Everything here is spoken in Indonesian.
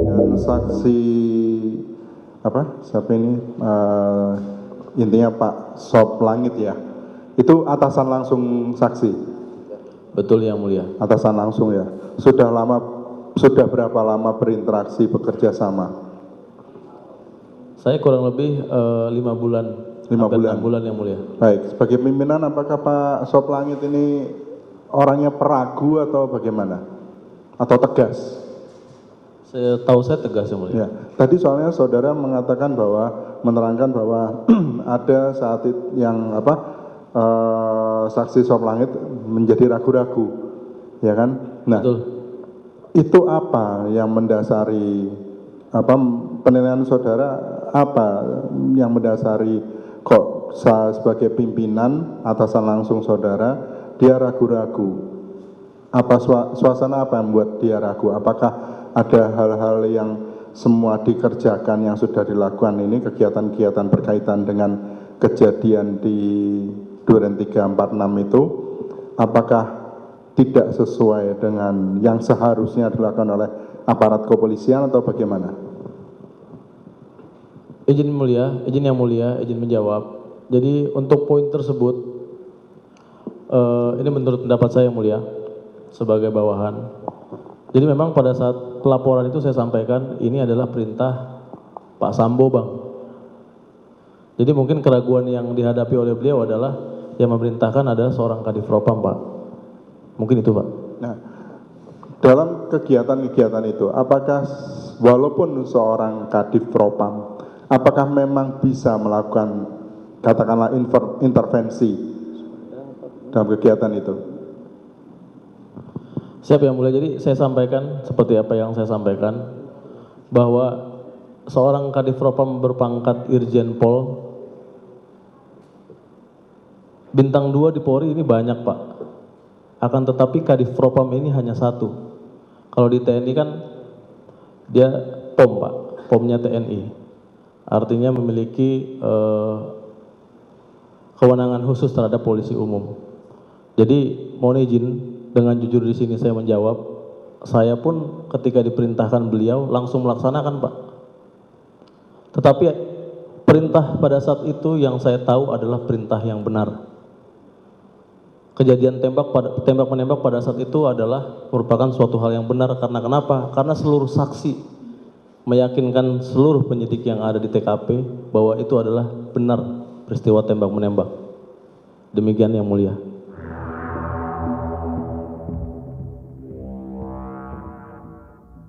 Dengan saksi apa? Siapa ini? Intinya Pak Sop Langit ya. Itu atasan langsung saksi. Betul yang mulia. Atasan langsung ya. Sudah berapa lama berinteraksi bekerja sama? Saya kurang lebih 5 bulan. 5 bulan. 6 bulan yang mulia. Baik, sebagai pimpinan apakah Pak Sop Langit ini orangnya peragu atau bagaimana? Atau tegas? Saya tegas yang mulia. Ya, tadi soalnya saudara mengatakan bahwa menerangkan bahwa ada saat itu yang saksi Sop Langit menjadi ragu-ragu, ya kan? Nah, Betul. itu apa yang mendasari penilaian saudara, apa yang mendasari kok saya sebagai pimpinan atasan langsung saudara dia ragu-ragu? Apa suasana apa yang membuat dia ragu? Apakah ada hal-hal yang semua dikerjakan yang sudah dilakukan ini, kegiatan-kegiatan berkaitan dengan kejadian di Duren 346 itu, apakah tidak sesuai dengan yang seharusnya dilakukan oleh aparat kepolisian atau bagaimana? Izin yang mulia, izin menjawab. Jadi untuk poin tersebut, ini menurut pendapat saya yang mulia, sebagai bawahan. Jadi memang pada saat pelaporan itu saya sampaikan, ini adalah perintah Pak Sambo, Bang. Jadi mungkin keraguan yang dihadapi oleh beliau adalah yang memerintahkan adalah seorang Kadif Propam, Pak. Mungkin itu, Pak. Nah, dalam kegiatan-kegiatan itu, apakah walaupun seorang Kadif Propam, apakah memang bisa melakukan katakanlah intervensi dalam kegiatan itu? Siap yang mulia. Jadi saya sampaikan seperti apa yang saya sampaikan, bahwa seorang Kadif Propam berpangkat Irjen Pol bintang 2 di Polri ini banyak, Pak. Akan tetapi Kadif Propam ini hanya satu. Kalau di TNI kan dia POM, Pak, POM-nya TNI. Artinya memiliki kewenangan khusus terhadap polisi umum. Jadi mohon izin dengan jujur di sini saya menjawab, saya pun ketika diperintahkan beliau langsung melaksanakan, Pak. Tetapi perintah pada saat itu yang saya tahu adalah perintah yang benar. Kejadian tembak menembak pada saat itu adalah merupakan suatu hal yang benar. Karena kenapa? Karena seluruh saksi meyakinkan seluruh penyidik yang ada di TKP bahwa itu adalah benar peristiwa tembak menembak. Demikian yang mulia.